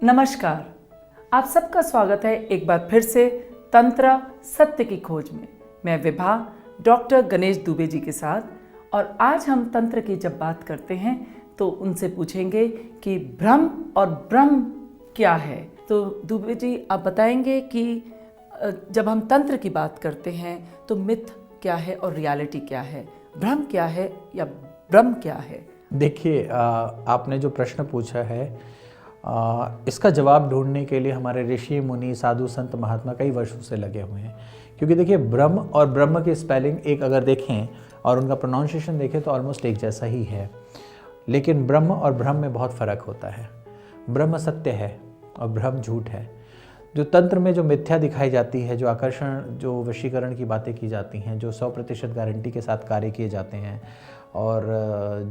नमस्कार, आप सबका स्वागत है एक बार फिर से तंत्र सत्य की खोज में। मैं विभा डॉक्टर गणेश दुबे जी के साथ, और आज हम तंत्र की जब बात करते हैं तो उनसे पूछेंगे कि भ्रम और ब्रह्म क्या है। तो दुबे जी, आप बताएंगे कि जब हम तंत्र की बात करते हैं तो मिथ क्या है और रियलिटी क्या है, भ्रम क्या है या ब्रह्म क्या है? देखिए, आपने जो प्रश्न पूछा है इसका जवाब ढूंढने के लिए हमारे ऋषि मुनि साधु संत महात्मा कई वर्षों से लगे हुए हैं। क्योंकि देखिए, ब्रह्म और ब्रह्म की स्पेलिंग एक अगर देखें और उनका प्रोनाउंसिएशन देखें तो ऑलमोस्ट एक जैसा ही है, लेकिन ब्रह्म और भ्रम में बहुत फ़र्क होता है। ब्रह्म सत्य है और भ्रम झूठ है। जो तंत्र में जो मिथ्या दिखाई जाती है, जो आकर्षण, जो वशीकरण की बातें की जाती हैं, जो 100% गारंटी के साथ कार्य किए जाते हैं और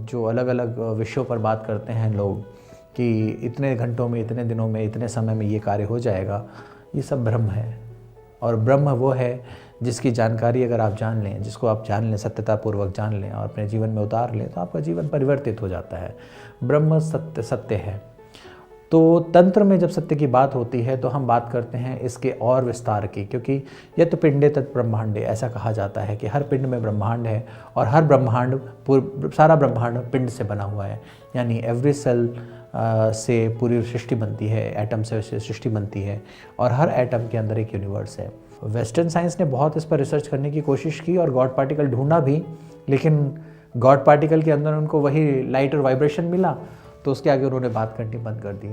जो अलग अलग विषयों पर बात करते हैं लोग कि इतने घंटों में, इतने दिनों में, इतने समय में ये कार्य हो जाएगा, ये सब भ्रम है। और ब्रह्म वो है जिसकी जानकारी अगर आप जान लें, जिसको आप जान लें, सत्यतापूर्वक जान लें और अपने जीवन में उतार लें तो आपका जीवन परिवर्तित हो जाता है। ब्रह्म सत्य है। तो तंत्र में जब सत्य की बात होती है तो हम बात करते हैं इसके और विस्तार की, क्योंकि यह तो पिंडे तत् ब्रह्मांडे, ऐसा कहा जाता है कि हर पिंड में ब्रह्मांड है और हर ब्रह्मांड, सारा ब्रह्मांड पिंड से बना हुआ है। यानी एवरी सेल से पूरी सृष्टि बनती है, एटम से सृष्टि बनती है और हर एटम के अंदर एक यूनिवर्स है। वेस्टर्न साइंस ने बहुत इस पर रिसर्च करने की कोशिश की और गॉड पार्टिकल ढूंढा भी, लेकिन गॉड पार्टिकल के अंदर उनको वही लाइट और वाइब्रेशन मिला, तो उसके आगे उन्होंने बात करनी बंद कर दी।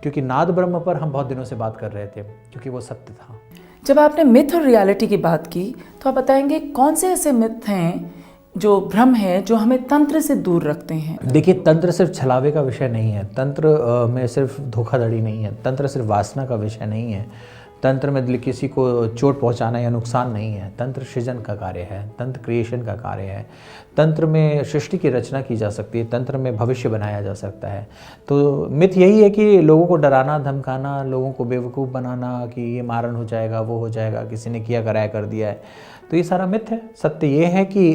क्योंकि नाद ब्रह्म पर हम बहुत दिनों से बात कर रहे थे, क्योंकि वो सत्य था। जब आपने मिथ और रियलिटी की बात की तो आप बताएंगे कौन से ऐसे मिथ हैं जो भ्रम है, जो हमें तंत्र से दूर रखते हैं? देखिए, तंत्र सिर्फ छलावे का विषय नहीं है, तंत्र में सिर्फ धोखाधड़ी नहीं है, तंत्र सिर्फ वासना का विषय नहीं है, तंत्र में किसी को चोट पहुंचाना या नुकसान नहीं है। तंत्र सृजन का कार्य है, तंत्र क्रिएशन का कार्य है। तंत्र में सृष्टि की रचना की जा सकती है, तंत्र में भविष्य बनाया जा सकता है। तो मिथ यही है कि लोगों को डराना, धमकाना, लोगों को बेवकूफ़ बनाना कि ये मारण हो जाएगा, वो हो जाएगा, किसी ने किया कराया कर दिया है, तो ये सारा मिथ है। सत्य ये है कि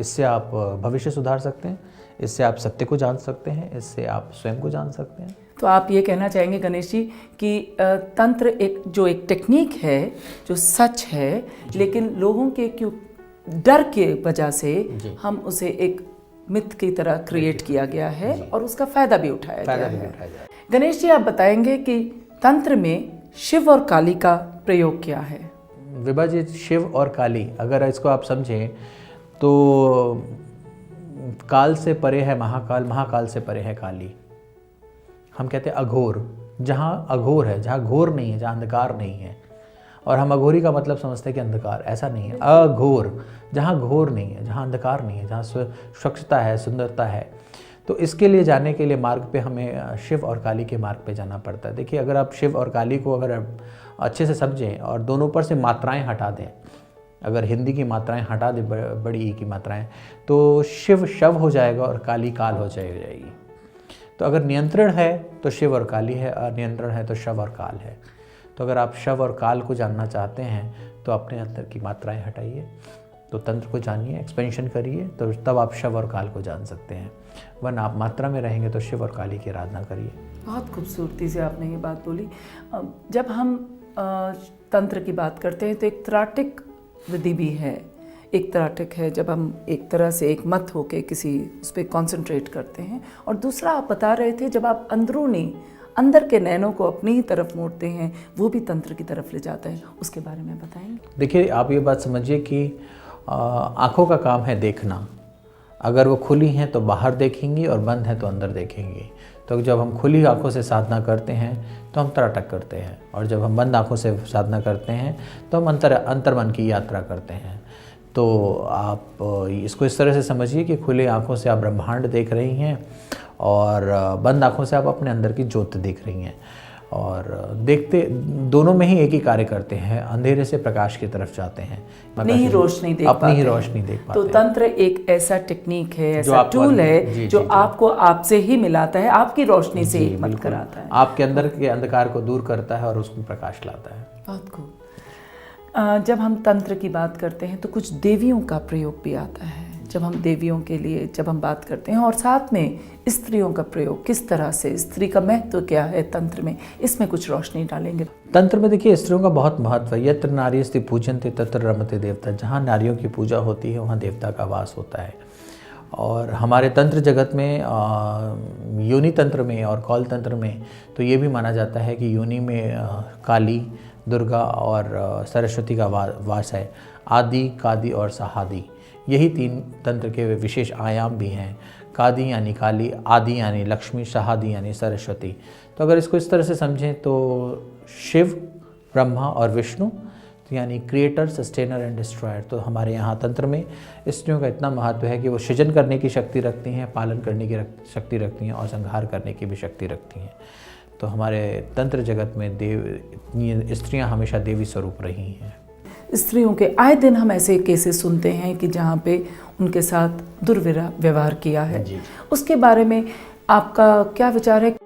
इससे आप भविष्य सुधार सकते हैं, इससे आप सत्य को जान सकते हैं, इससे आप स्वयं को जान सकते हैं। तो आप ये कहना चाहेंगे गणेश जी कि तंत्र एक टेक्निक है जो सच है, लेकिन लोगों के क्यों डर के वजह से हम उसे एक मिथ की तरह क्रिएट किया गया है और उसका फायदा भी उठाया गया है। गणेश जी, आप बताएंगे कि तंत्र में शिव और काली का प्रयोग क्या है? विभा जी, शिव और काली अगर इसको आप समझें तो काल से परे है महाकाल, महाकाल से परे है काली। हम कहते हैं अघोर, जहाँ अघोर है, जहाँ घोर नहीं है, जहाँ अंधकार नहीं है। और हम अघोरी का मतलब समझते हैं कि अंधकार, ऐसा नहीं है। अघोर, जहाँ घोर नहीं है, जहाँ अंधकार नहीं है, जहाँ स्वच्छता है, सुंदरता है। तो इसके लिए जाने के लिए मार्ग पे हमें शिव और काली के मार्ग पे जाना पड़ता है। देखिए, अगर आप शिव और काली को अगर अच्छे से समझें और दोनों पर से मात्राएं हटा दें, अगर हिंदी की मात्राएं हटा दें, बड़ी ई की मात्राएं, तो शिव शव हो जाएगा और काली काल हो जाएगी। तो अगर नियंत्रण है तो शिव और काली है, अनियंत्रण है तो शव और काल है। तो अगर आप शव और काल को जानना चाहते हैं तो अपने अंदर की मात्राएं हटाइए, तो तंत्र को जानिए, एक्सपेंशन करिए, तो तब आप शव और काल को जान सकते हैं। वरना आप मात्रा में रहेंगे तो शिव और काली की आराधना करिए। बहुत खूबसूरती से आपने ये बात बोली। जब हम तंत्र की बात करते हैं तो एक त्राटिक विधि भी है। एक त्राटक है जब हम एक तरह से एक मत होके किसी उस पर कॉन्सेंट्रेट करते हैं, और दूसरा आप बता रहे थे जब आप अंदरूनी अंदर के नैनों को अपनी ही तरफ मोड़ते हैं, वो भी तंत्र की तरफ ले जाता है। उसके बारे में बताएंगे? देखिए, आप ये बात समझिए कि आँखों का काम है देखना। अगर वो खुली हैं तो बाहर देखेंगी और बंद है तो अंदर देखेंगी। तो जब हम खुली आँखों से साधना करते हैं तो हम त्राटक करते हैं, और जब हम बंद आँखों से साधना करते हैं तो हम अंतर्मन की यात्रा करते हैं। तो आप इसको इस तरह से समझिए कि खुली आँखों से आप ब्रह्मांड देख रही हैं और बंद आँखों से आप अपने अंदर की ज्योत देख रही हैं, और देखते दोनों में ही एक ही कार्य करते हैं, अंधेरे से प्रकाश की तरफ जाते हैं, अपनी ही रोशनी देख पाते। तो तंत्र एक ऐसा टेक्निक है, ऐसा टूल है जो आपको आपसे ही मिलाता है, आपकी रोशनी से ही मत कराता है, आपके अंदर के अंधकार को दूर करता है और उसमें प्रकाश लाता है। बहुत खूब। जब हम तंत्र की बात करते हैं तो कुछ देवियों का प्रयोग भी आता है, जब हम देवियों के लिए जब हम बात करते हैं, और साथ में स्त्रियों का प्रयोग किस तरह से, स्त्री का महत्व क्या है तंत्र में, इसमें कुछ रोशनी डालेंगे। तंत्र में देखिए स्त्रियों का बहुत महत्व है। यत्र नारीस्ति पूजन्ते तत्र रमते देवता। जहाँ नारियों की पूजा होती है वहाँ देवता का वास होता है। और हमारे तंत्र जगत में योनि तंत्र में और कौल तंत्र में तो ये भी माना जाता है कि योनि में काली, दुर्गा और सरस्वती का वास है। आदि, कादि और सहादि, यही 3 तंत्र के विशेष आयाम भी हैं। कादि यानी काली, आदि यानी लक्ष्मी, सहादि यानी सरस्वती। तो अगर इसको इस तरह से समझें तो शिव, ब्रह्मा और विष्णु यानी क्रिएटर, सस्टेनर एंड डिस्ट्रॉयर। तो हमारे यहाँ तंत्र में स्त्रियों का इतना महत्व है कि वो सृजन करने की शक्ति रखती हैं, पालन करने की शक्ति रखती हैं और संहार करने की भी शक्ति रखती हैं। तो हमारे तंत्र जगत में स्त्रियाँ हमेशा देवी स्वरूप रही हैं। स्त्रियों के आए दिन हम ऐसे केसेस सुनते हैं कि जहाँ पे उनके साथ दुर्व्यवहार किया है। उसके बारे में आपका क्या विचार है?